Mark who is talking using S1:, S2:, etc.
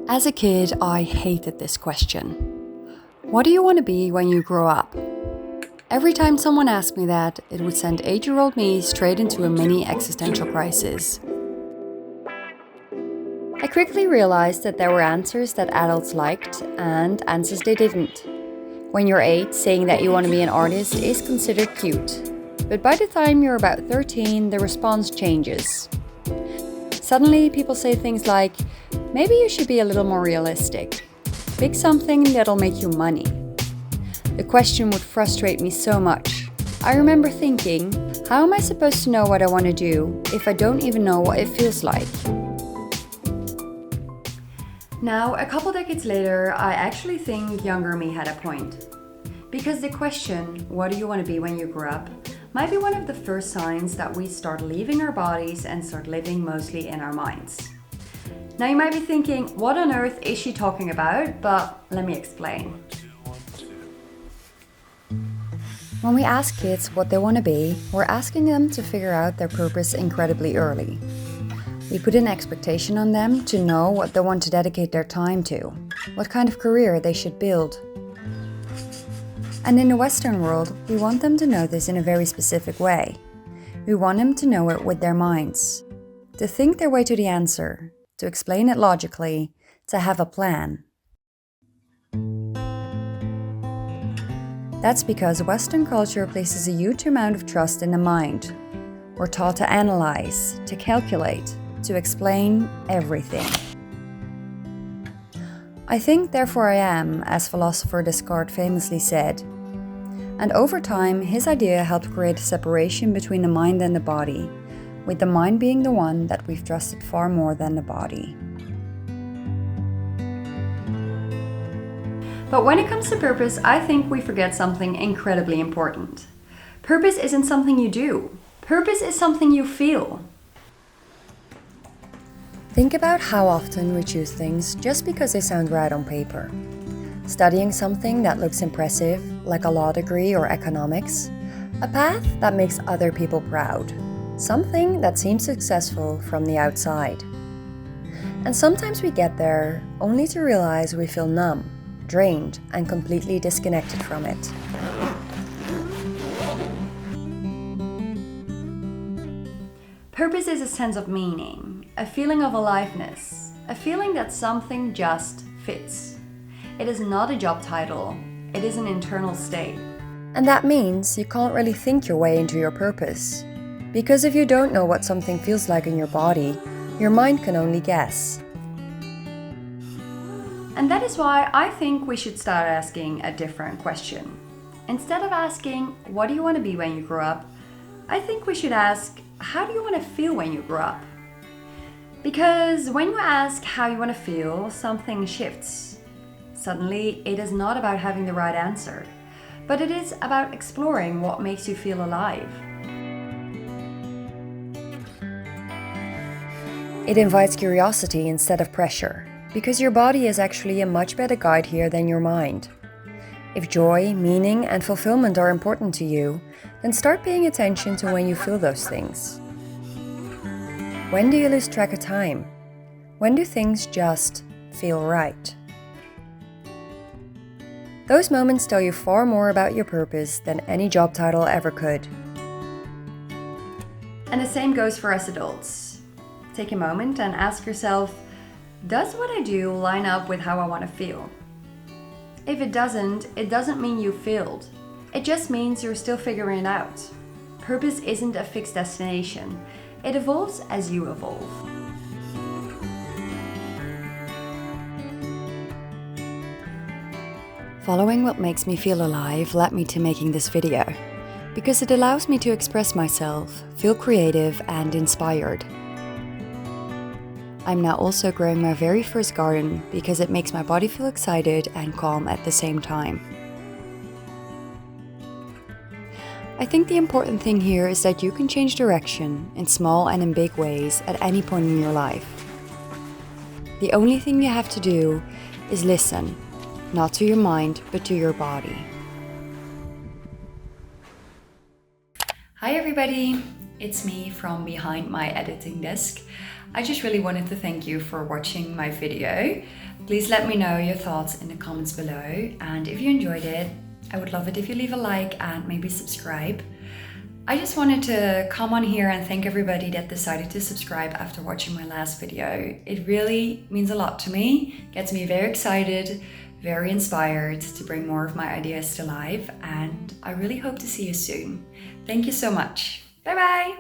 S1: As a kid, I hated this question. What do you want to be when you grow up? Every time someone asked me that, it would send 8-year-old me straight into a mini existential crisis. I quickly realized that there were answers that adults liked and answers they didn't. When you're 8, saying that you want to be an artist is considered cute. But by the time you're about 13, the response changes. Suddenly, people say things like, maybe you should be a little more realistic. Pick something that'll make you money. The question would frustrate me so much. I remember thinking, how am I supposed to know what I want to do if I don't even know what it feels like? Now, a couple decades later, I actually think younger me had a point. Because the question, what do you want to be when you grow up, might be one of the first signs that we start leaving our bodies and start living mostly in our minds. Now you might be thinking, what on earth is she talking about? But let me explain. When we ask kids what they want to be, we're asking them to figure out their purpose incredibly early. We put an expectation on them to know what they want to dedicate their time to, what kind of career they should build. And in the Western world, we want them to know this in a very specific way. We want them to know it with their minds, to think their way to the answer, to explain it logically, to have a plan. That's because Western culture places a huge amount of trust in the mind. We're taught to analyze, to calculate, to explain everything. I think, therefore I am, as philosopher Descartes famously said. And over time, his idea helped create a separation between the mind and the body, with the mind being the one that we've trusted far more than the body. But when it comes to purpose, I think we forget something incredibly important. Purpose isn't something you do. Purpose is something you feel. Think about how often we choose things just because they sound right on paper. Studying something that looks impressive, like a law degree or economics. A path that makes other people proud. Something that seems successful from the outside. And sometimes we get there only to realize we feel numb, drained, and completely disconnected from it. Purpose is a sense of meaning, a feeling of aliveness, a feeling that something just fits. It is not a job title, it is an internal state. And that means you can't really think your way into your purpose. Because if you don't know what something feels like in your body, your mind can only guess. And that is why I think we should start asking a different question. Instead of asking, what do you want to be when you grow up? I think we should ask, how do you want to feel when you grow up? Because when you ask how you want to feel, something shifts. Suddenly, it is not about having the right answer, but it is about exploring what makes you feel alive. It invites curiosity instead of pressure, because your body is actually a much better guide here than your mind. If joy, meaning, and fulfillment are important to you, then start paying attention to when you feel those things. When do you lose track of time? When do things just feel right? Those moments tell you far more about your purpose than any job title ever could. And the same goes for us adults. Take a moment and ask yourself, does what I do line up with how I want to feel? If it doesn't mean you failed. It just means you're still figuring it out. Purpose isn't a fixed destination. It evolves as you evolve. Following what makes me feel alive led me to making this video, because it allows me to express myself, feel creative and inspired. I'm now also growing my very first garden because it makes my body feel excited and calm at the same time. I think the important thing here is that you can change direction in small and in big ways at any point in your life. The only thing you have to do is listen. Not to your mind, but to your body. Hi everybody, it's me from behind my editing desk. I just really wanted to thank you for watching my video. Please let me know your thoughts in the comments below, and if you enjoyed it, I would love it if you leave a like and maybe subscribe. I just wanted to come on here and thank everybody that decided to subscribe after watching my last video. It really means a lot to me, gets me very excited, very inspired to bring more of my ideas to life, and I really hope to see you soon. Thank you so much. Bye bye!